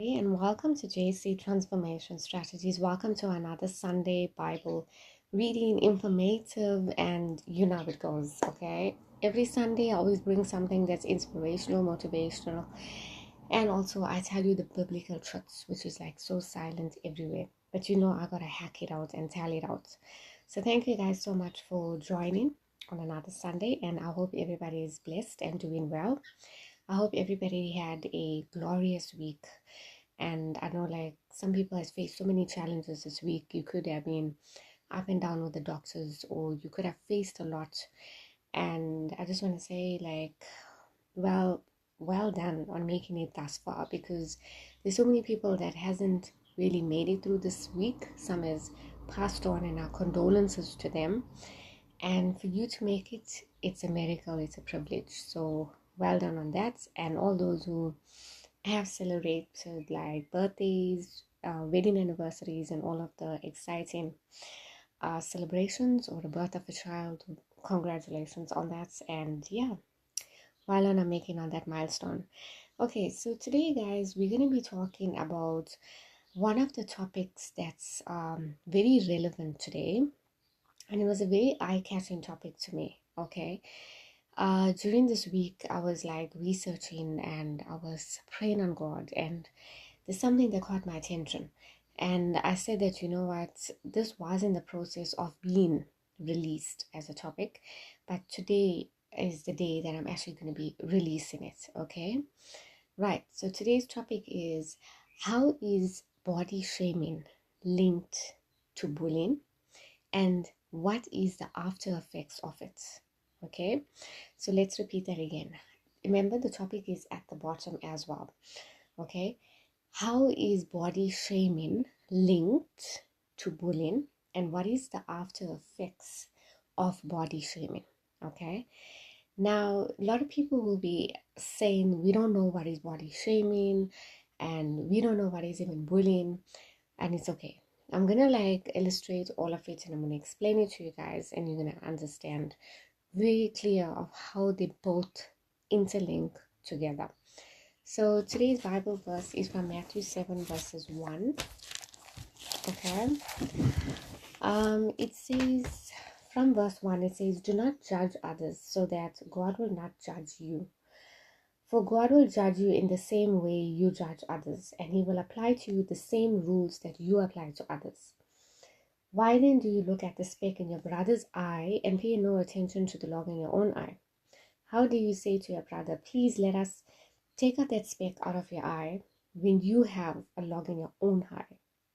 Hey, and welcome to JC Transformation Strategies. Welcome to another Sunday Bible reading, informative, and you know how it goes, okay? Every Sunday, I always bring something that's inspirational, motivational, and also I tell you the biblical truths, which is like so silent everywhere. But you know, I gotta hack it out and tell it out. So, thank you guys so much for joining on another Sunday, and I hope everybody is blessed and doing well. I hope everybody had a glorious week. And I know like some people has faced so many challenges this week. You could have been up and down with the doctors, or you could have faced a lot. And I just want to say like, well, well done on making it thus far, because there's so many people that hasn't really made it through this week. Some has passed on, and our condolences to them. And for you to make it, it's a miracle, it's a privilege. So well done on that. And all those who have celebrated like birthdays, wedding anniversaries, and all of the exciting celebrations or the birth of a child, congratulations on that. And yeah, well done on making on that milestone. Okay, so today, guys, we're going to be talking about one of the topics that's very relevant today, and it was a very eye-catching topic to me. Okay, during this week I was like researching and I was praying on God, and there's something that caught my attention, and I said that, you know what, this was in the process of being released as a topic, but today is the day that I'm actually going to be releasing it. Okay, right, so today's topic is: how is body shaming linked to bullying, and what is the after effects of it? Okay, so let's repeat that again. Remember, the topic is at the bottom as well. Okay, how is body shaming linked to bullying, and what is the after effects of body shaming? Okay, now a lot of people will be saying we don't know what is body shaming, and we don't know what is even bullying, and it's okay. I'm gonna like illustrate all of it, and I'm gonna explain it to you guys, and you're gonna understand very clear of how they both interlink together. So today's Bible verse is from Matthew 7 verses 1. Okay. It says, from verse 1, it says, do not judge others so that God will not judge you. For God will judge you in the same way you judge others, and he will apply to you the same rules that you apply to others. Why then do you look at the speck in your brother's eye and pay no attention to the log in your own eye? How do you say to your brother, please let us take out that speck out of your eye, when you have a log in your own eye?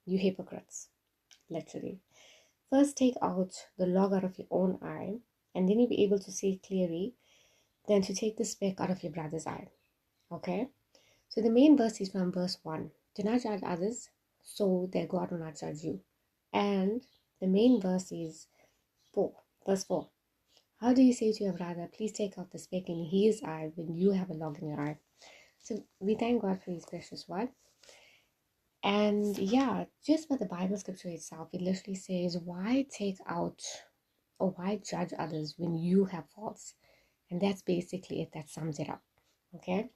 You hypocrites, literally. First take out the log out of your own eye, and then you'll be able to see clearly, than to take the speck out of your brother's eye. Okay? So the main verse is from verse 1. Do not judge others, so that God will not judge you. And the main verse is 4. Verse 4. How do you say to your brother, please take out the speck in his eye, when you have a log in your eye? So we thank God for his precious word. And yeah, just for the Bible scripture itself, it literally says, why take out or why judge others when you have faults? And that's basically it. That sums it up. Okay.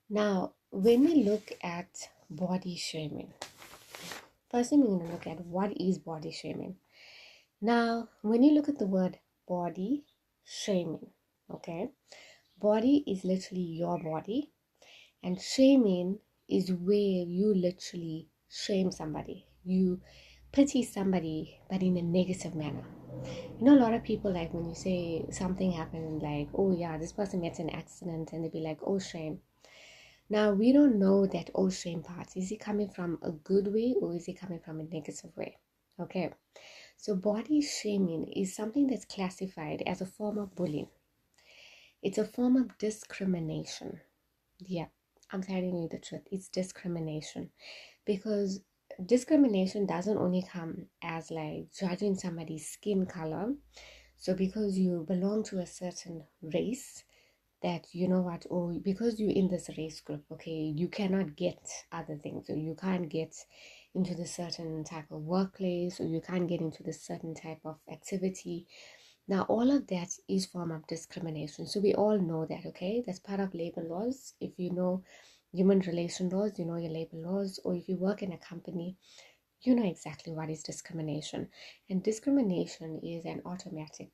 Now, when we look at body shaming, first thing we're going to look at, what is body shaming? Now, when you look at the word body shaming, okay, body is literally your body, and shaming is where you literally shame somebody. You pity somebody, but in a negative manner. You know, a lot of people, like when you say something happened, like, oh yeah, this person met an accident, and they'd be like, oh shame. Now, we don't know that oh shame part. Is it coming from a good way, or is it coming from a negative way? Okay. So body shaming is something that's classified as a form of bullying. It's a form of discrimination. Yeah, I'm telling you the truth. It's discrimination, because discrimination doesn't only come as like judging somebody's skin color. So because you belong to a certain race, that you know what, or because you're in this race group, okay, you cannot get other things, or you can't get into the certain type of workplace, or you can't get into the certain type of activity. Now all of that is form of discrimination, so we all know that. Okay, that's part of labor laws. If you know human relation laws, you know your labor laws, or if you work in a company, you know exactly what is discrimination. And discrimination is an automatic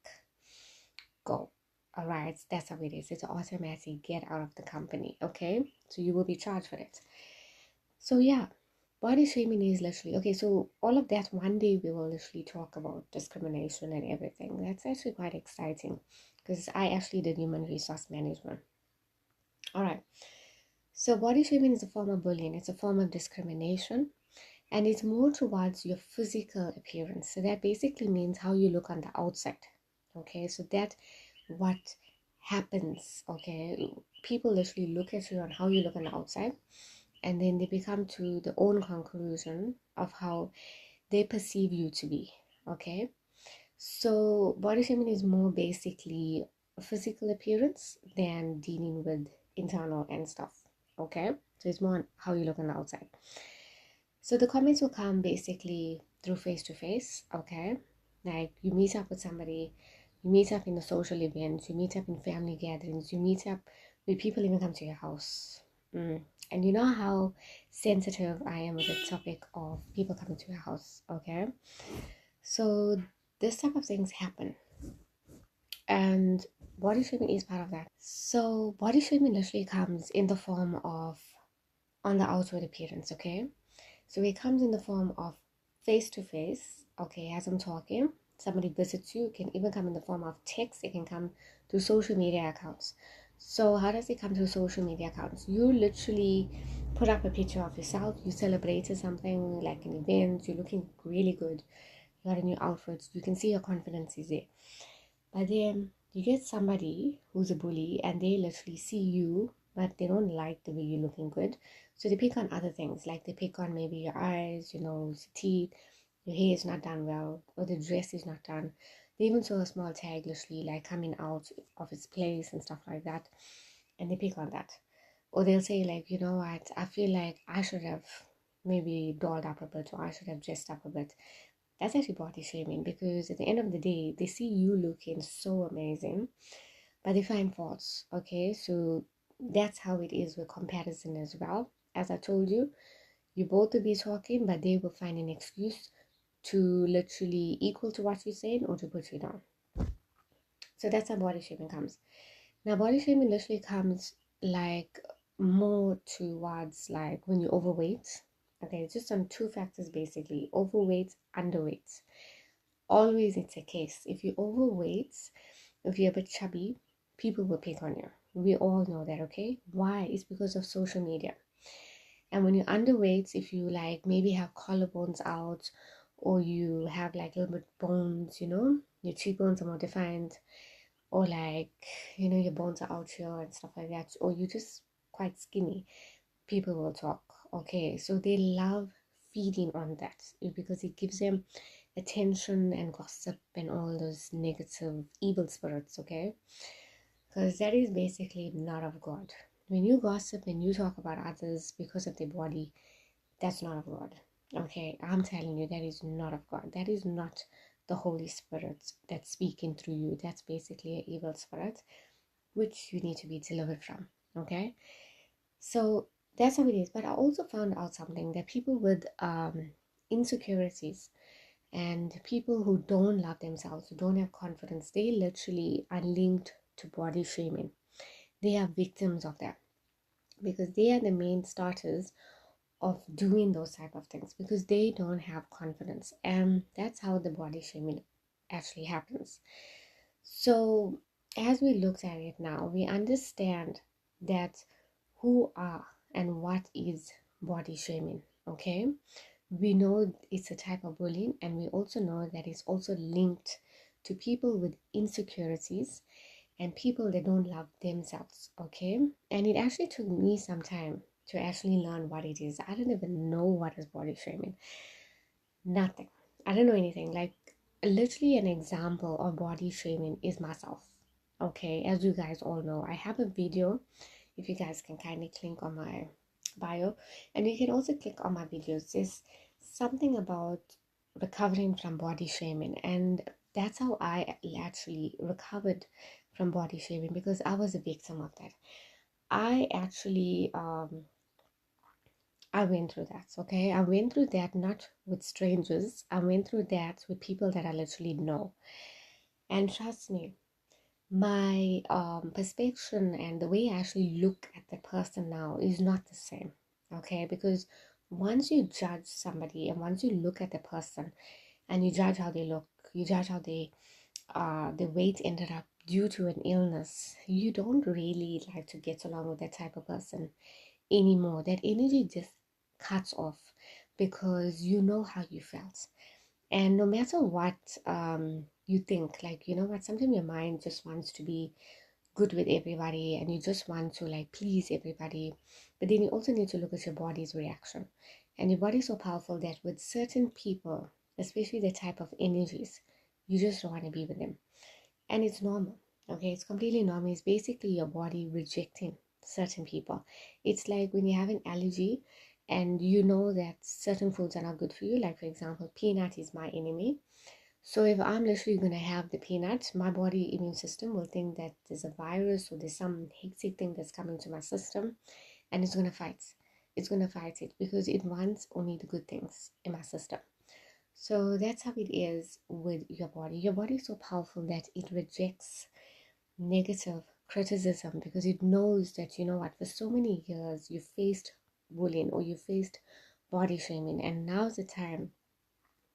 go. All right, that's how it is. It's an automatic get out of the company. Okay, so you will be charged for it. So yeah, body shaming is literally okay. So all of that, one day we will literally talk about discrimination and everything. That's actually quite exciting because I actually did human resource management. All right. So body shaming is a form of bullying. It's a form of discrimination, and it's more towards your physical appearance. So that basically means how you look on the outside. Okay, so that what happens. Okay, people literally look at you on how you look on the outside, and then they become to the own conclusion of how they perceive you to be. Okay, so body shaming is more basically a physical appearance than dealing with internal and stuff. Okay, so it's more on how you look on the outside. So the comments will come basically through face to face. Okay, like you meet up with somebody, you meet up in a social event, you meet up in family gatherings, you meet up with people even come to your house. And you know how sensitive I am with the topic of people coming to your house. Okay, so this type of things happen, and body shaming is part of that. So body shaming literally comes in the form of on the outward appearance. Okay, so it comes in the form of face to face. Okay, as I'm talking, somebody visits you. It can even come in the form of text. It can come through social media accounts. So how does it come through social media accounts? You literally put up a picture of yourself. You celebrated something like an event. You're looking really good. You got a new outfit. You can see your confidence is there. But then you get somebody who's a bully and they literally see you, but they don't like the way you're looking good. So they pick on other things, like they pick on maybe your eyes, your nose, your teeth, your hair is not done well, or the dress is not done. They even saw a small tag literally like coming out of its place and stuff like that. And they pick on that. Or they'll say like, you know what, I feel like I should have maybe dolled up a bit or I should have dressed up a bit. That's actually body shaming because at the end of the day, they see you looking so amazing, but they find faults. Okay, so that's how it is with comparison as well. As I told you, you both will be talking, but they will find an excuse to literally equal to what you're saying or to put you down. So that's how body shaming comes. Now, body shaming literally comes like more towards like when you're overweight. Okay, it's just on two factors basically: overweight, underweight. Always it's a case. If you're overweight, if you're a bit chubby, people will pick on you. We all know that, okay? Why? It's because of social media. And when you're underweight, if you like maybe have collarbones out or you have like a little bit bones, you know, your cheekbones are more defined, or like, you know, your bones are out here and stuff like that, or you're just quite skinny, people will talk. Okay, so they love feeding on that because it gives them attention and gossip and all those negative evil spirits. Okay, because that is basically not of God. When you gossip and you talk about others because of their body, that's not of God. Okay, I'm telling you, that is not of God. That is not the Holy Spirit that's speaking through you. That's basically an evil spirit which you need to be delivered from. Okay, so that's how it is. But I also found out something that people with insecurities and people who don't love themselves, who don't have confidence, they literally are linked to body shaming. They are victims of that because they are the main starters of doing those type of things because they don't have confidence, and that's how the body shaming actually happens. So as we looked at it now, we understand that who are and what is body shaming. Okay, we know it's a type of bullying, and we also know that it's also linked to people with insecurities and people that don't love themselves. Okay, and it actually took me some time to actually learn what it is. I don't even know what is body shaming. Nothing. I don't know anything. Like literally an example of body shaming is myself. Okay, as you guys all know, I have a video. If you guys can kindly click on my bio, and you can also click on my videos. There's something about recovering from body shaming, and that's how I actually recovered from body shaming because I was a victim of that. I actually I went through that, okay? I went through that not with strangers. I went through that with people that I literally know. And trust me, my perception and the way I actually look at the person now is not the same, okay? Because once you judge somebody and once you look at the person and you judge how they look, you judge how the weight ended up due to an illness, you don't really like to get along with that type of person anymore. That energy just cuts off because you know how you felt. And no matter what you think, like, you know what, sometimes your mind just wants to be good with everybody and you just want to like please everybody. But then you also need to look at your body's reaction. And your body's so powerful that with certain people, especially the type of energies, you just don't want to be with them. And it's normal, okay? It's completely normal. It's basically your body rejecting certain people. It's like when you have an allergy and you know that certain foods are not good for you. Like, for example, peanut is my enemy. So if I'm literally going to have the peanut, my body immune system will think that there's a virus or there's some hectic thing that's coming to my system, and it's going to fight. It's going to fight it because it wants only the good things in my system. So that's how it is with your body. Your body is so powerful that it rejects negative criticism because it knows that, you know what, for so many years you faced bullying or you faced body shaming, and now's the time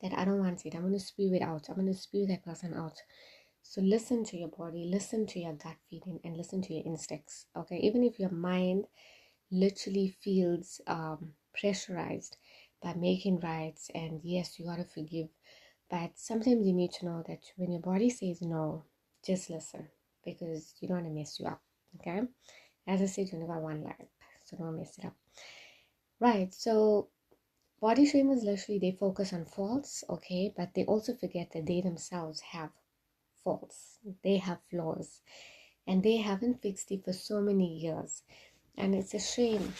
that I don't want it. I'm going to spew it out. I'm going to spew that person out. So listen to your body, listen to your gut feeling, and listen to your instincts. Okay, even if your mind literally feels pressurized by making rights, and yes, you gotta forgive, but sometimes you need to know that when your body says no, just listen because you don't want to mess you up. Okay, as I said, you never got one life, so don't mess it up. Right, so body shamers literally they focus on faults, okay, but they also forget that they themselves have faults, they have flaws, and they haven't fixed it for so many years. And it's a shame,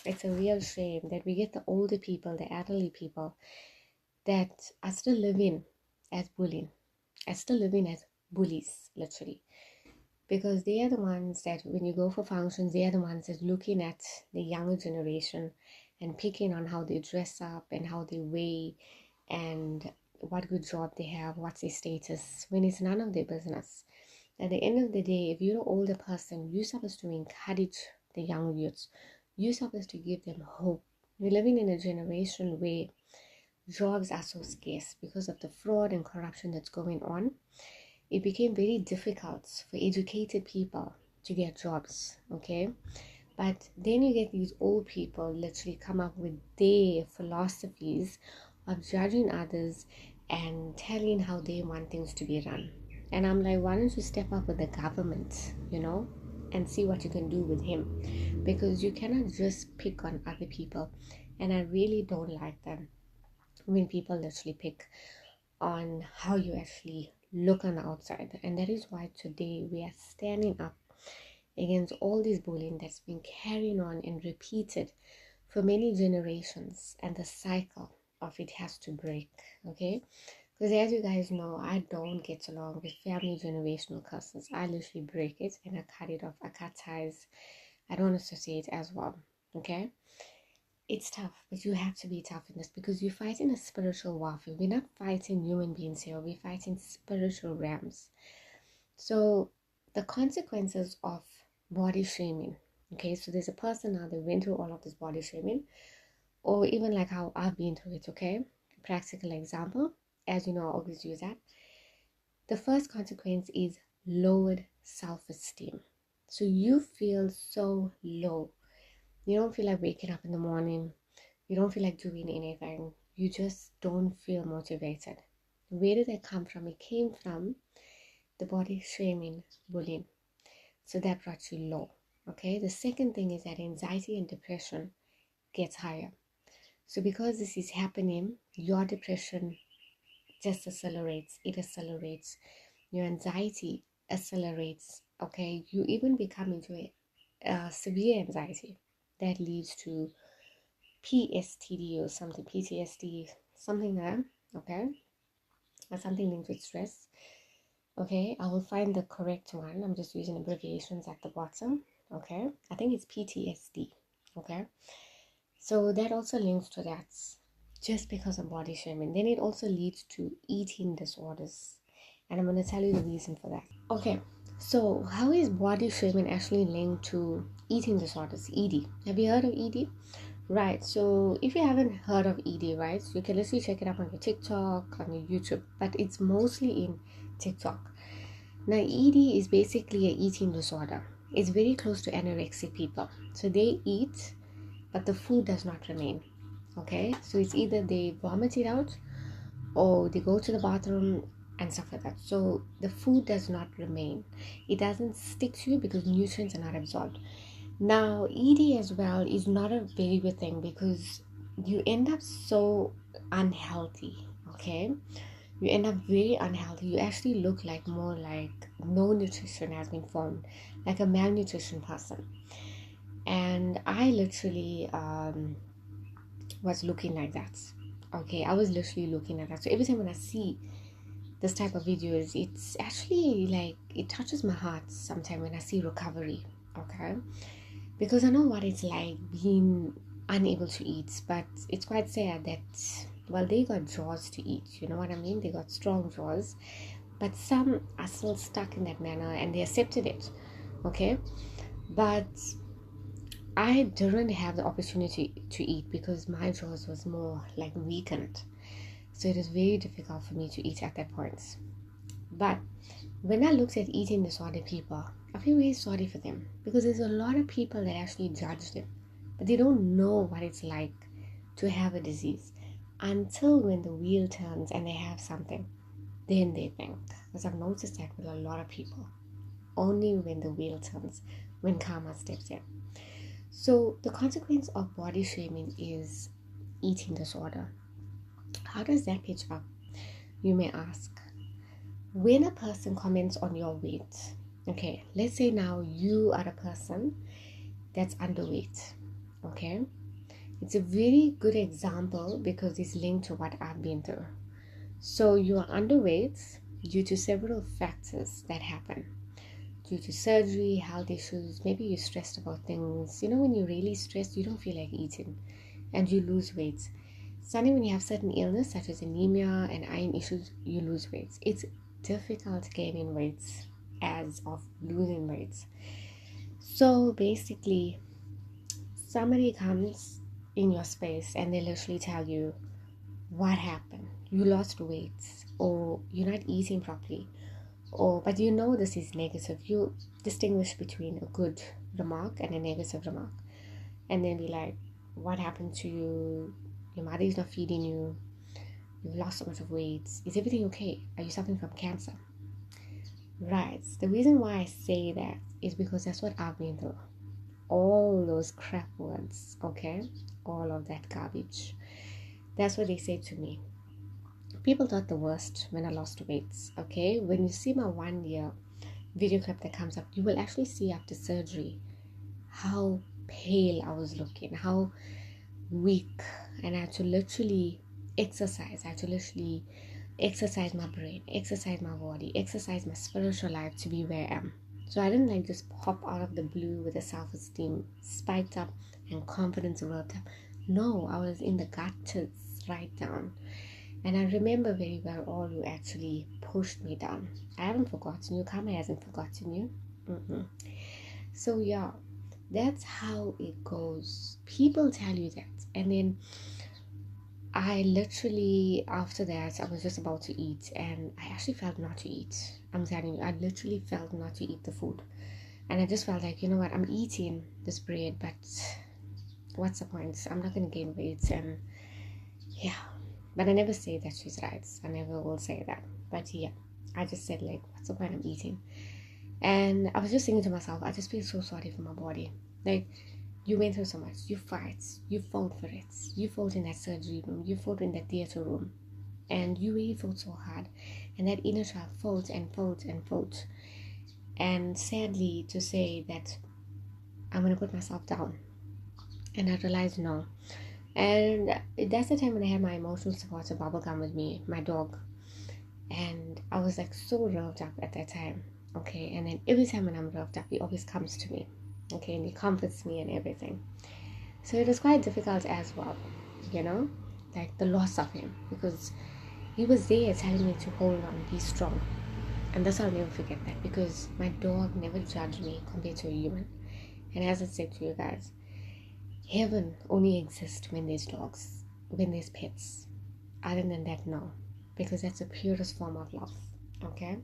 it's a real shame that we get the older people, the elderly people that are still living as bullying, are still living as bullies, literally. Because they are the ones that when you go for functions, they are the ones that looking at the younger generation and picking on how they dress up and how they weigh and what good job they have, what's their status, when it's none of their business. At the end of the day, if you're an older person, you're supposed to encourage the young youths. You're supposed to give them hope. We're living in a generation where jobs are so scarce because of the fraud and corruption that's going on. It became very difficult for educated people to get jobs, okay? But then you get these old people literally come up with their philosophies of judging others and telling how they want things to be run. And I'm like, why don't you step up with the government, and see what you can do with him? Because you cannot just pick on other people. And I really don't like them when people literally pick on how you actually look on the outside. And that is why today we are standing up against all this bullying that's been carrying on and repeated for many generations, and the cycle of it has to break, okay? Because as you guys know, I don't get along with family generational curses. I literally break it and I cut it off. I cut ties. I don't associate as well, okay? It's tough, but you have to be tough in this because you're fighting a spiritual warfare. We're not fighting human beings here. We're fighting spiritual realms. So the consequences of body shaming, okay, so there's a person now that went through all of this body shaming, or even like how I've been through it, okay? Practical example, as you know, I always use that. The first consequence is lowered self-esteem. So you feel so low. You don't feel like waking up in the morning. You don't feel like doing anything. You just don't feel motivated. Where did that come from? It came from the body shaming, bullying. So that brought you low. Okay. The second thing is that anxiety and depression gets higher. So because this is happening, your depression just accelerates. It accelerates. Your anxiety accelerates. Okay. You even become into a severe anxiety that leads to PSTD or something, PTSD, something there. Okay. Or something linked with stress. Okay, I will find the correct one. I'm just using abbreviations at the bottom. Okay, I think it's PTSD. Okay, So that also links to that, just because of body shaming. Then it also leads to eating disorders. And I'm going to tell you the reason for that. Okay, so how is body shaming actually linked to eating disorders? ED. Have you heard of ED? Right, so if you haven't heard of ED, right, you can literally check it up on your TikTok, on your YouTube, but it's mostly in TikTok. Now, ED is basically an eating disorder. It's very close to anorexic people. So they eat, but the food does not remain. Okay, so it's either they vomit it out or they go to the bathroom and stuff like that. So the food does not remain. It doesn't stick to you because nutrients are not absorbed. Now, ED as well is not a very good thing because you end up so unhealthy. Okay, you end up very unhealthy. You actually look like more like no nutrition has been formed, like a malnutrition person. And I literally was looking like that. Okay, I was literally looking at that. So every time when I see this type of videos, it's actually like it touches my heart sometimes when I see recovery. Okay, because I know what it's like being unable to eat, but it's quite sad that, well, they got jaws to eat, you know what I mean? They got strong jaws, but some are still stuck in that manner and they accepted it. Okay, but I didn't have the opportunity to eat because my jaws was more like weakened, so it was very difficult for me to eat at that point. But when I looked at eating disorder people, I feel really sorry for them because there's a lot of people that actually judge them, but they don't know what it's like to have a disease until when the wheel turns and they have something. Then they think. Because I've noticed that with a lot of people. Only when the wheel turns, when karma steps in. So the consequence of body shaming is eating disorder. How does that pitch up? You may ask. When a person comments on your weight, okay, let's say now you are a person that's underweight, okay, it's a very good example because it's linked to what I've been through. So you are underweight due to several factors that happen, due to surgery, health issues, maybe you're stressed about things. You know, when you're really stressed, you don't feel like eating and you lose weight. Suddenly when you have certain illness such as anemia and iron issues, you lose weight. It's difficult gaining weight as of losing weight. So basically, somebody comes in your space and they literally tell you what happened. You lost weight, or you're not eating properly, or but you know this is negative. You distinguish between a good remark and a negative remark, and then be like, what happened to you? Your mother is not feeding you. You've lost so much of weight. Is everything okay? Are you suffering from cancer? Right. The reason why I say that is because that's what I've been through. All those crap words, okay? All of that garbage. That's what they say to me. People thought the worst when I lost weight, okay? When you see my 1 year video clip that comes up, you will actually see after surgery how pale I was looking, how weak, and I had to literally exercise. I had to literally exercise my brain, exercise my body, exercise my spiritual life to be where I am. So I didn't like just pop out of the blue with a self-esteem spiked up and confidence wrote up. No, I was in the gutters right down. And I remember very well all who actually pushed me down. I haven't forgotten you. Karma hasn't forgotten you. So yeah, that's how it goes. People tell you that. And then I literally, after that, I was just about to eat. And I actually felt not to eat. I'm telling you, I literally felt not to eat the food. And I just felt like, you know what, I'm eating this bread, but what's the point? I'm not going to gain weight. And yeah. But I never say that she's right. I never will say that. But yeah, I just said, like, what's the point of eating? And I was just thinking to myself, I just feel so sorry for my body. Like, you went through so much. You fight. You fought for it. You fought in that surgery room. You fought in that theater room. And you really fought so hard. And that inner child fought and fought and fought. And sadly, to say that I'm going to put myself down. And I realized, no. And that's the time when I had my emotional supporter bubblegum with me, my dog. And I was like so revved up at that time. Okay, and then every time when I'm revved up, he always comes to me. Okay, and he comforts me and everything. So it was quite difficult as well, like the loss of him, because he was there telling me to hold on, be strong. And that's, I'll never forget that, because my dog never judged me compared to a human. And as I said to you guys, heaven only exists when there's dogs, when there's pets. Other than that, no, because that's the purest form of love. Okay,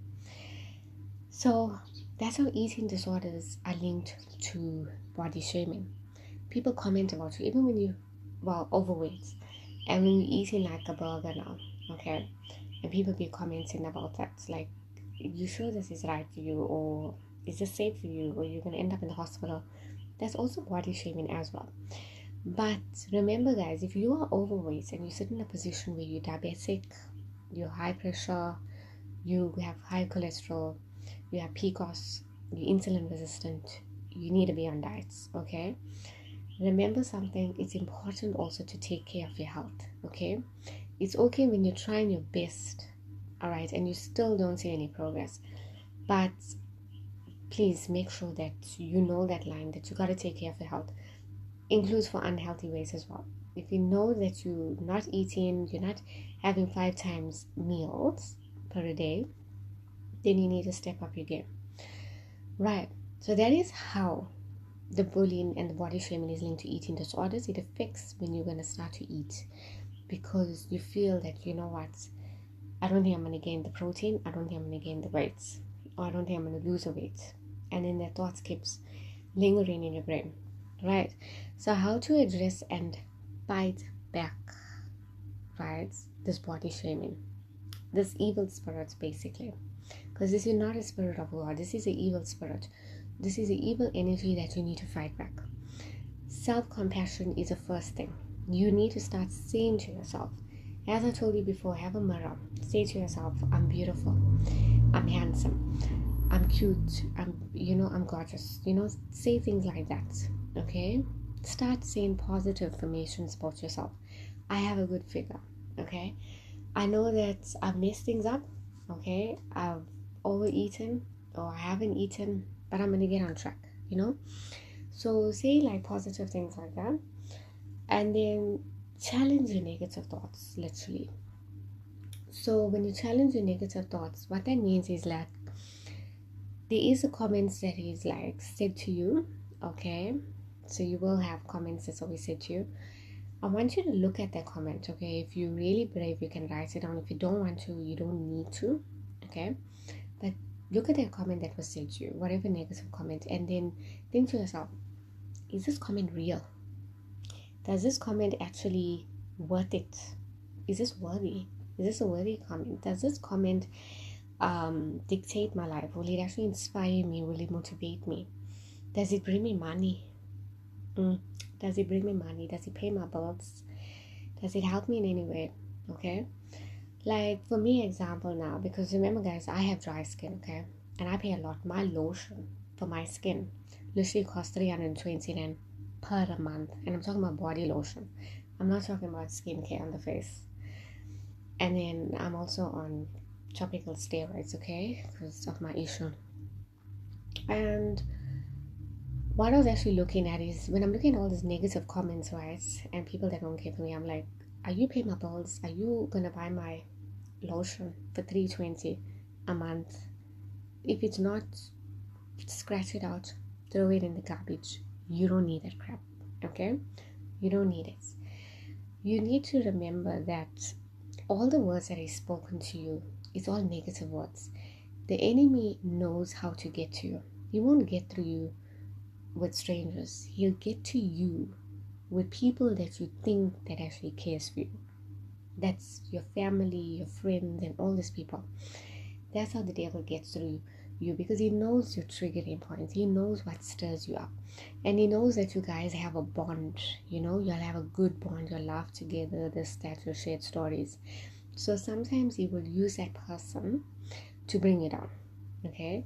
so that's how eating disorders are linked to body shaming. People comment about you even when you, overweight, and when you're eating like a burger now, okay, and people be commenting about that, like, you sure this is right for you, or is this safe for you, or you're gonna end up in the hospital? That's also body shaming as well. But remember, guys, if you are overweight and you sit in a position where you're diabetic, you're high pressure, you have high cholesterol, you have PCOS, you're insulin resistant, you need to be on diets, okay? Remember something, it's important also to take care of your health, okay? It's okay when you're trying your best, all right, and you still don't see any progress. But please make sure that you know that line, that you got to take care of your health. Includes for unhealthy ways as well. If you know that you're not eating, you're not having 5 times meals per day, then you need to step up your game. Right. So that is how the bullying and the body shaming is linked to eating disorders. It affects when you're going to start to eat, because you feel that, you know what, I don't think I'm going to gain the protein, I don't think I'm going to gain the weight, or I don't think I'm going to lose the weight. And then that thought keeps lingering in your brain. Right. So how to address and fight back, right, this body shaming, this evil spirit, basically, because this is not a spirit of God. This is an evil spirit. This is an evil energy that you need to fight back. Self-compassion is the first thing. You need to start saying to yourself, as I told you before, have a mirror. Say to yourself, I'm beautiful, I'm handsome, I'm cute, I'm gorgeous. Say things like that. Okay? Start saying positive affirmations about yourself. I have a good figure. Okay? I know that I've messed things up. Okay? I've overeaten, or I haven't eaten, but I'm gonna get on track. So say like positive things like that, and then challenge your negative thoughts, literally. So when you challenge your negative thoughts, what that means is like, there is a comments that is like said to you, okay? So you will have comments that's always said to you. I want you to look at that comment, okay? If you're really brave, you can write it down. If you don't want to, you don't need to, okay? But look at that comment that was said to you, whatever negative comment, and then think to yourself, is this comment real? Does this comment actually worth it? Is this worthy? Is this a worthy comment? Does this comment dictate my life? Will it actually inspire me? Will it motivate me? Does it bring me money? Does it bring me money? Does it pay my bills? Does it help me in any way? Okay, like for me, example now, because remember guys, I have dry skin, okay, and I pay a lot. My lotion for my skin literally costs 320 Rand per month, and I'm talking about body lotion. I'm not talking about skincare on the face. And then I'm also on topical steroids, okay, because of my issue. And what I was actually looking at is, when I'm looking at all these negative comments, right, and people that don't care for me, I'm like, are you paying my bills? Are you gonna buy my lotion for 320 a month? If it's not, scratch it out, throw it in the garbage. You don't need that crap, okay? You don't need it. You need to remember that all the words that is spoken to you, it's all negative words. The enemy knows how to get to you. He won't get through you with strangers. He'll get to you with people that you think that actually cares for you. That's your family, your friends, and all these people. That's how the devil gets through you, because he knows your triggering points. He knows what stirs you up, and he knows that you guys have a bond. You'll have a good bond. You'll laugh together, this, that, you'll share stories. So sometimes he will use that person to bring you down. Okay,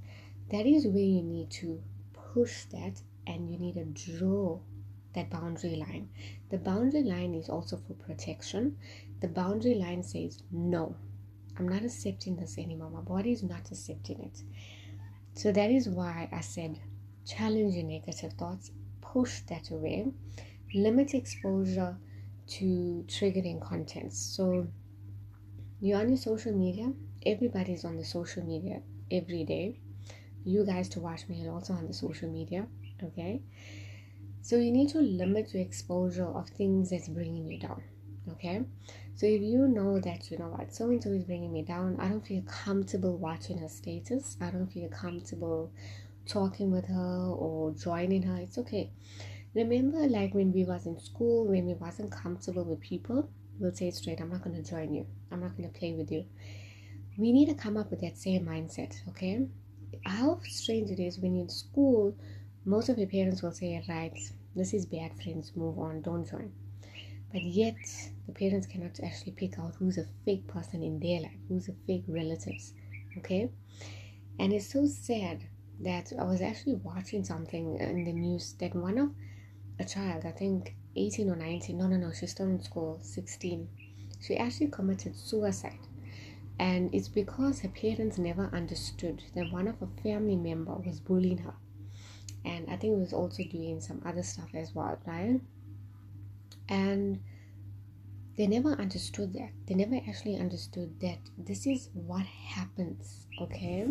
that is where you need to push that, and you need to draw that boundary line. The boundary line is also for protection. The boundary line says, no, I'm not accepting this anymore. My body is not accepting it. So that is why I said, challenge your negative thoughts, push that away. limit exposure to triggering content. So you're on your social media, everybody's on the social media every day. You guys to watch me are also on the social media, okay? So you need to limit your exposure of things that's bringing you down, okay? So if you know that, you know what, so-and-so is bringing me down, I don't feel comfortable watching her status, I don't feel comfortable talking with her or joining her, it's okay. Remember, like when we was in school, when we wasn't comfortable with people, we'll say straight, I'm not going to join you, I'm not going to play with you. We need to come up with that same mindset, okay? How strange it is when you're in school, most of your parents will say, right, this is bad friends, move on, don't join. But yet, the parents cannot actually pick out who's a fake person in their life, who's a fake relatives, okay? And it's so sad that I was actually watching something in the news that one of a child, I think 18 or 19, no, she's still in school, 16, she actually committed suicide. And it's because her parents never understood that one of her family member was bullying her. And I think it was also doing some other stuff as well, right? And they never understood that. They never actually understood that this is what happens, okay?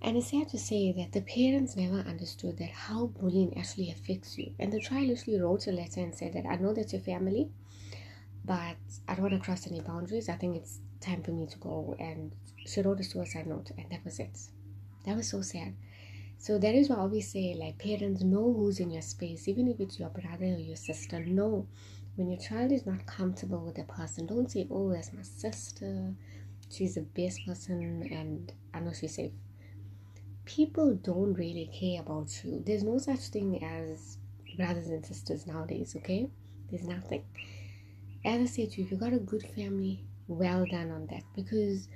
And it's sad to say that the parents never understood that how bullying actually affects you. And the child literally wrote a letter and said that I know that's your family, but I don't want to cross any boundaries. I think it's time for me to go. And she wrote a suicide note, and that was it. That was so sad. So that is why I always say, like, parents, know who's in your space, even if it's your brother or your sister. Know when your child is not comfortable with a person, don't say, oh, that's my sister, she's the best person and I know she's safe. People don't really care about you. There's no such thing as brothers and sisters nowadays, okay? There's nothing. As I said to you, if you got a good family, well done on that, because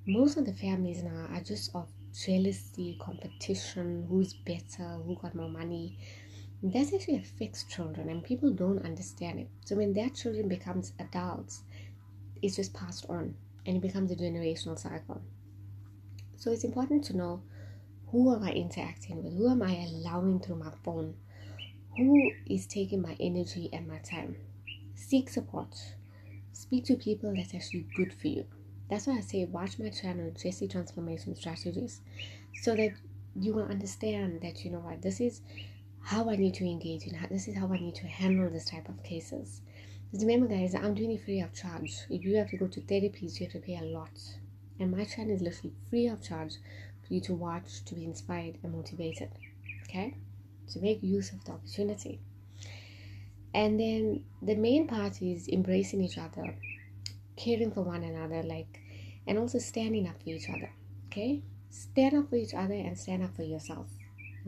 most of the families now are just of jealousy, competition, who's better, who got more money. That actually affects children and people don't understand it. So when their children becomes adults, it's just passed on and it becomes a generational cycle. So it's important to know, who am I interacting with? Who am I allowing through my phone? Who is taking my energy and my time? Seek support. Speak to people that's actually good for you. That's why I say watch my channel, Jessie Transformation Strategies, so that you will understand that, you know what, this is how I need to engage in, this is how I need to handle this type of cases. Because remember guys, I'm doing it free of charge. If you have to go to therapies, you have to pay a lot. And my channel is literally free of charge for you to watch, to be inspired and motivated. Okay? So make use of the opportunity. And then the main part is embracing each other, caring for one another, like, and also standing up for each other. Okay? Stand up for each other and stand up for yourself.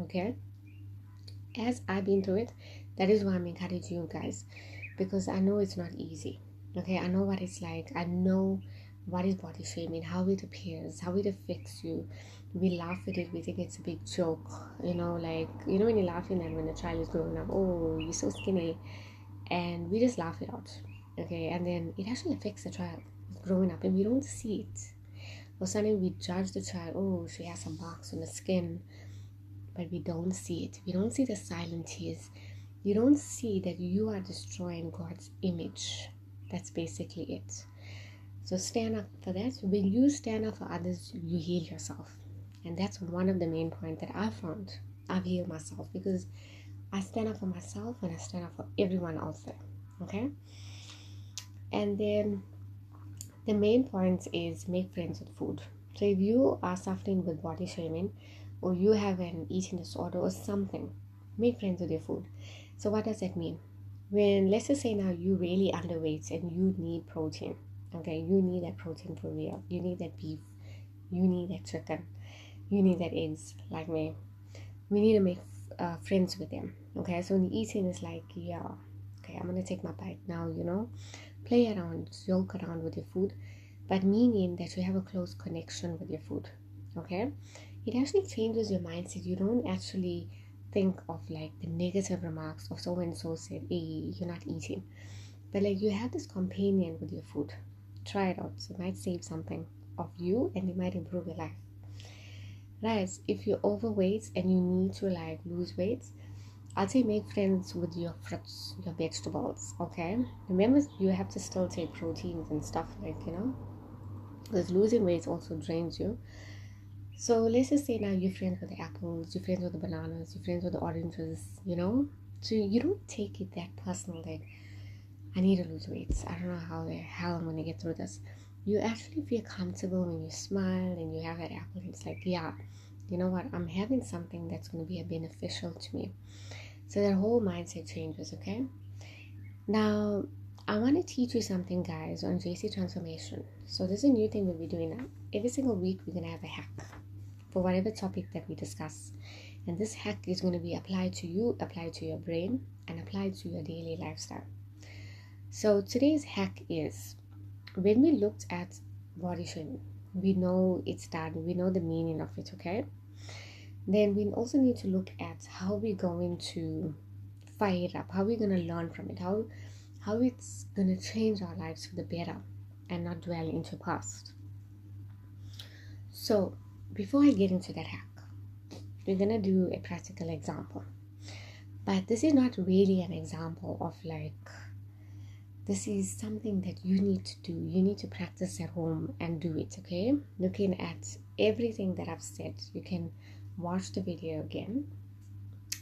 Okay? As I've been through it, that is why I'm encouraging you guys, because I know it's not easy. Okay, I know what it's like. I know what is body shaming, how it appears, how it affects you. We laugh at it, we think it's a big joke, like, when you're laughing at when a child is growing up, oh, you're so skinny, and we just laugh it out. Okay, and then it actually affects the child growing up and we don't see it. Or suddenly we judge the child, oh, she has some marks on the skin, but we don't see it. We don't see the silent tears. You don't see that you are destroying God's image. That's basically it. So stand up for that. When you stand up for others, you heal yourself. And that's one of the main points that I found. I've healed myself because I stand up for myself and I stand up for everyone else there. Okay? And then the main point is make friends with food. So if you are suffering with body shaming, or you have an eating disorder or something, make friends with your food. So what does that mean? When, let's just say now, you really underweight and you need protein, okay, you need that protein for real, you need that beef, you need that chicken, you need that eggs, like me, we need to make friends with them. Okay, so when the eating is like, yeah, okay, I'm gonna take my bite now, play around, joke around with your food, but meaning that you have a close connection with your food. Okay, it actually changes your mindset. You don't actually think of like the negative remarks of so and so said, hey, you're not eating, but like you have this companion with your food. Try it out. It might save something of you and it might improve your life. Guys, if you're overweight and you need to like lose weight, I'd say make friends with your fruits, your vegetables, okay? Remember, you have to still take proteins and stuff, like, because losing weight also drains you. So let's just say now you're friends with the apples, you're friends with the bananas, you're friends with the oranges. So you don't take it that personal, like, I need to lose weight. I don't know how the hell I'm gonna get through this. You actually feel comfortable when you smile and you have that apple. It's like, yeah, you know what? I'm having something that's gonna be beneficial to me. So that whole mindset changes, okay? Now, I want to teach you something, guys, on JC transformation. So this is a new thing that we're doing now. Every single week, we're gonna have a hack for whatever topic that we discuss. And this hack is going to be applied to you, applied to your brain, and applied to your daily lifestyle. So today's hack is, when we looked at body shaming, we know it's done, we know the meaning of it, okay? Then we also need to look at how we're going to fire it up, how we're going to learn from it, how it's going to change our lives for the better and not dwell into past. So before I get into that hack, we're going to do a practical example. But this is not really an example of like, this is something that you need to do. You need to practice at home and do it, okay? Looking at everything that I've said, you can watch the video again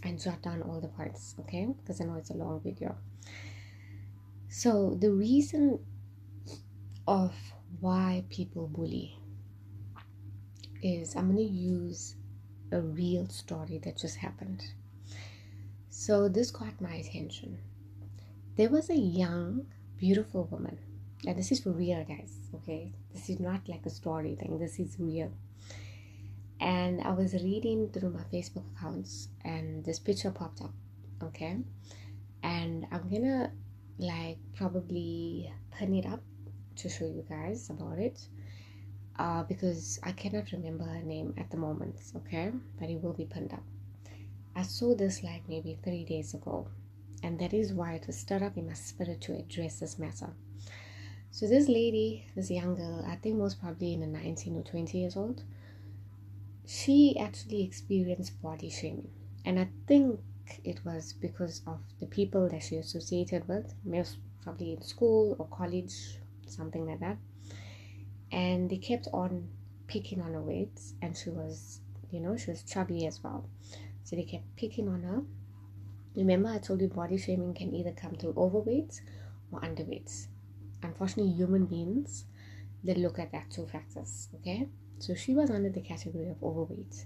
and jot down all the points, okay? Because I know it's a long video. So the reason of why people bully is, I'm going to use a real story that just happened. So this caught my attention. There was a young, beautiful woman, and this is for real, guys, okay? This is not like a story thing, this is real. And I was reading through my Facebook accounts and this picture popped up, okay? And I'm gonna like probably pin it up to show you guys about it, because I cannot remember her name at the moment, okay? But it will be pinned up. I saw this like maybe 3 days ago, and that is why it was stirred up in my spirit to address this matter. So this lady, this young girl, I think most probably in the 19 or 20 years old, she actually experienced body shaming. And I think it was because of the people that she associated with, most probably in school or college, something like that. And they kept on picking on her weight, and she was chubby as well. So they kept picking on her. Remember, I told you body shaming can either come through overweight or underweight. Unfortunately, human beings, they look at that two factors, okay? So she was under the category of overweight.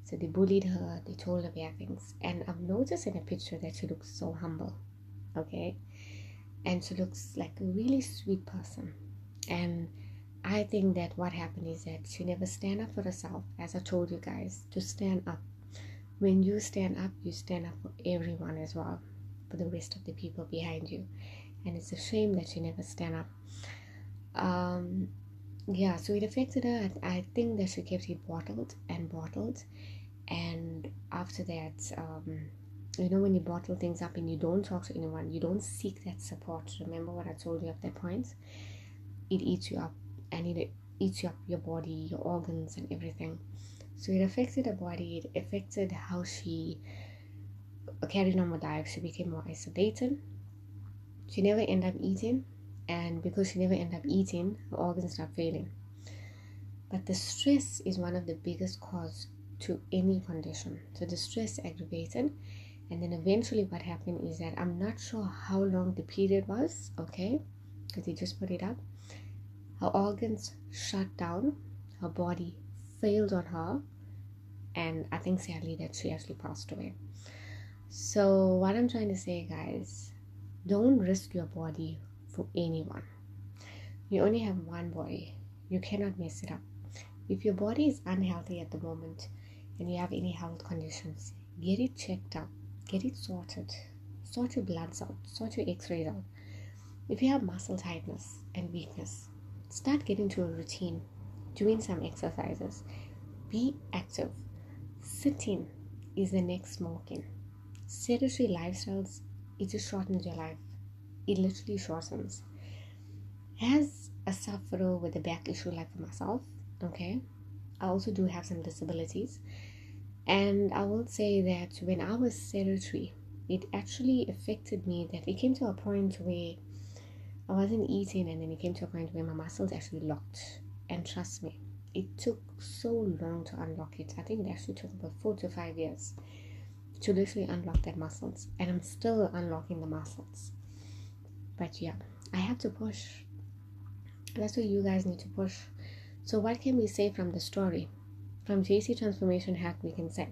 So they bullied her, they told her bad things. And I've noticed in a picture that she looks so humble, okay? And she looks like a really sweet person. And I think that what happened is that she never stand up for herself, as I told you guys, to stand up. When you stand up for everyone as well, for the rest of the people behind you. And it's a shame that she never stand up. So it affected her. I think that she kept it bottled. And after that, when you bottle things up and you don't talk to anyone, you don't seek that support. Remember what I told you at that point? It eats you up, and it eats you up your body, your organs, and everything. So it affected her body. It affected how she carried on with life. She became more isolated. She never ended up eating, and because she never ended up eating, her organs started failing. But the stress is one of the biggest cause to any condition. So the stress aggravated, and then eventually what happened is that, I'm not sure how long the period was, okay, because they just put it up. Her organs shut down, her body failed on her, and I think sadly that she actually passed away. So what I'm trying to say, guys, don't risk your body for anyone. You only have one body. You cannot mess it up. If your body is unhealthy at the moment and you have any health conditions, get it checked out, get it sorted, sort your bloods out, sort your x-rays out. If you have muscle tightness and weakness, start getting to a routine, doing some exercises, be active. Sitting is the next smoking. Sedentary lifestyles, it just shortens your life. It literally shortens. As a sufferer with a back issue like for myself, okay, I also do have some disabilities, and I will say that when I was sedentary, it actually affected me that it came to a point where I wasn't eating, and then it came to a point where my muscles actually locked. And trust me, it took so long to unlock it. I think it actually took about 4 to 5 years to literally unlock that muscles, and I'm still unlocking the muscles. But yeah, I have to push. That's what you guys need to push. So what can we say from the story? From JC Transformation Hack, we can say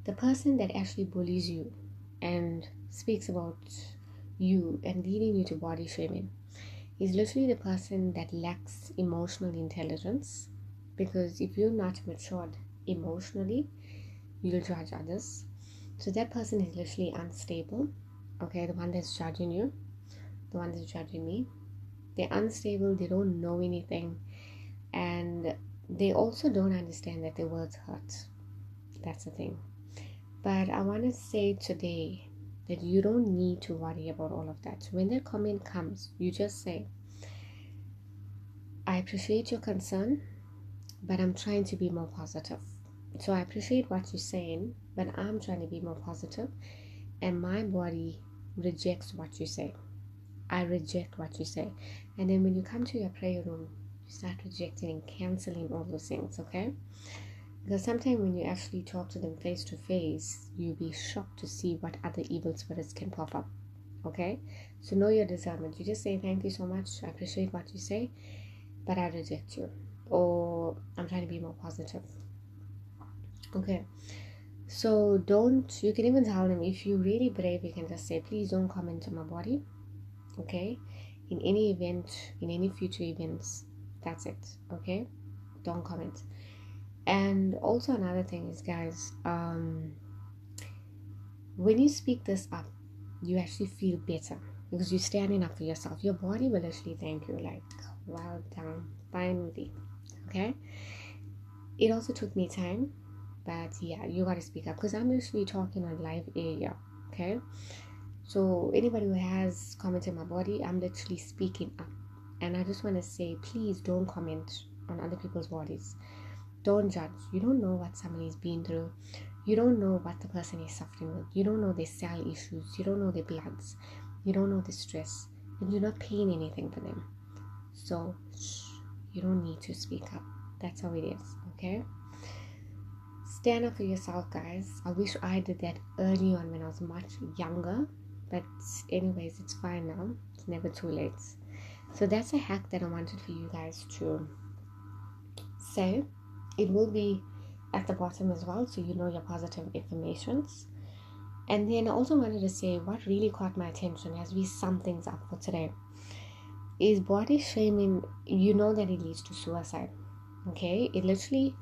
the person that actually bullies you and speaks about you and leading you to body shaming is literally the person that lacks emotional intelligence, because if you're not matured emotionally, you'll judge others. So that person is literally unstable. Okay, the one that's judging you, the one that's judging me, they're unstable, they don't know anything, and they also don't understand that their words hurt. That's the thing. But I want to say today that you don't need to worry about all of that. When that comment comes, you just say, I appreciate your concern, but I'm trying to be more positive. So I appreciate what you're saying, but I'm trying to be more positive, and my body rejects what you say. I reject what you say. And then when you come to your prayer room, you start rejecting and canceling all those things, okay? Because sometimes when you actually talk to them face to face, you'll be shocked to see what other evil spirits can pop up, okay? So know your discernment. You just say, thank you so much, I appreciate what you say, but I reject you, or I'm trying to be more positive. Okay, so you can even tell them, if you're really brave, you can just say, please don't comment on my body, okay? In any event, in any future events, that's it, okay? Don't comment. And also another thing is, guys, when you speak this up, you actually feel better because you're standing up for yourself. Your body will actually thank you, like, well done, finally, okay? It also took me time, but yeah, you gotta speak up, because I'm actually talking on live area, okay? So anybody who has commented my body, I'm literally speaking up. And I just want to say, please don't comment on other people's bodies. Don't judge. You don't know what somebody's been through. You don't know what the person is suffering with. You don't know their cell issues. You don't know their bloods. You don't know the stress. And you're not paying anything for them. So you don't need to speak up. That's how it is, okay? Stand up for yourself, guys. I wish I did that early on when I was much younger. But anyways, it's fine now. It's never too late. So that's a hack that I wanted for you guys to say. It will be at the bottom as well, so you know your positive affirmations. And then I also wanted to say what really caught my attention as we sum things up for today is body shaming. You know that it leads to suicide, okay? It literally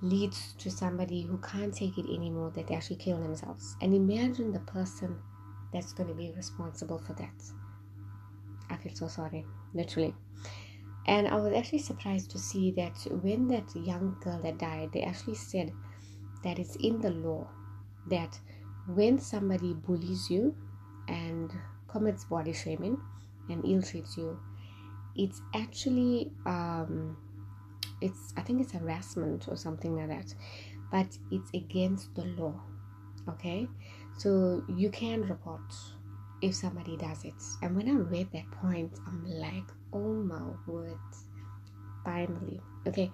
leads to somebody who can't take it anymore, that they actually kill themselves. And imagine the person that's going to be responsible for that. I feel so sorry, literally. And I was actually surprised to see that when that young girl that died, they actually said that it's in the law that when somebody bullies you and commits body shaming and ill treats you, it's actually I think it's harassment or something like that, but it's against the law, okay? So you can report if somebody does it. And when I read that point, I'm like, oh my word, finally. Okay,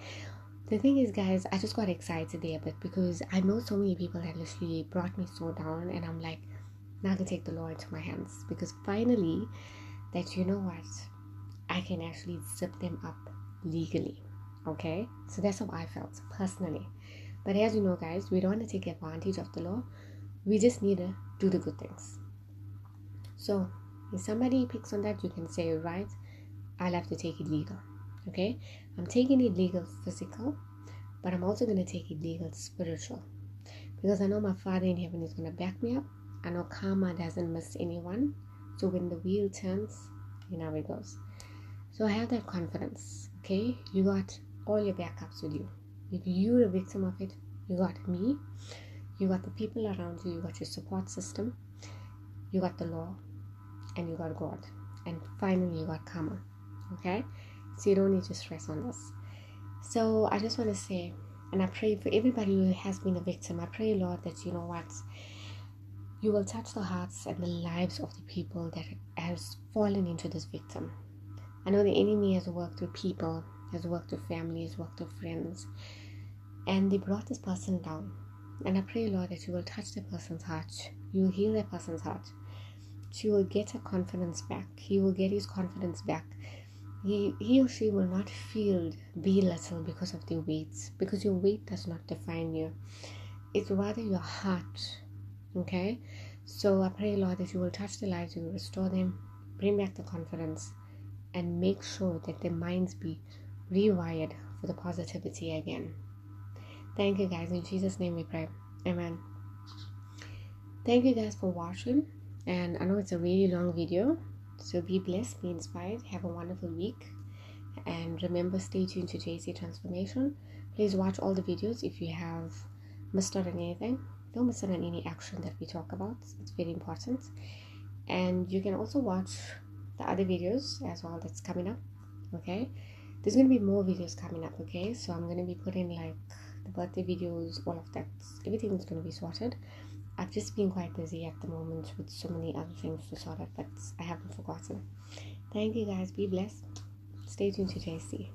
the thing is, guys, I just got excited there, but because I know so many people that literally brought me so down, and I'm like, now I can take the law into my hands, because finally that, you know what, I can actually zip them up legally, okay? So that's how I felt personally. But as you know, guys, we don't want to take advantage of the law. We just need to do the good things. So if somebody picks on that, you can say, right, I'll have to take it legal, okay? I'm taking it legal physical, but I'm also going to take it legal spiritual, because I know my Father in heaven is going to back me up. I know karma doesn't miss anyone. So when the wheel turns, you know how it goes. So I have that confidence, okay? You got all your backups with you. If you're a victim of it, you got me, you got the people around you, you got your support system, you got the law, and you got God, and finally you got karma, okay? So you don't need to stress on this. So I just want to say, and I pray for everybody who has been a victim. I pray, Lord, that, you know what, You will touch the hearts and the lives of the people that has fallen into this victim. I know the enemy has worked with people, has worked with families, worked with friends, and they brought this person down. And I pray, Lord, that you will touch the person's heart. You will heal that person's heart. She will get her confidence back. He will get his confidence back. He or she will not feel belittled because of their weight, because your weight does not define you. It's rather your heart. Okay? So I pray, Lord, that you will touch their lives, you will restore them, bring back the confidence, and make sure that their minds be rewired for the positivity again. Thank you guys. In Jesus' name we pray. Amen. Thank you guys for watching. And I know it's a really long video. So be blessed, be inspired, have a wonderful week. And remember, stay tuned to JC Transformation. Please watch all the videos if you have missed out on anything. Don't miss out on any action that we talk about. It's very important. And you can also watch the other videos as well that's coming up. Okay, there's going to be more videos coming up. Okay, so I'm going to be putting like the birthday videos, all of that. Everything's going to be sorted. I've just been quite busy at the moment with so many other things to sort out, but I haven't forgotten. Thank you guys. Be blessed. Stay tuned to JC.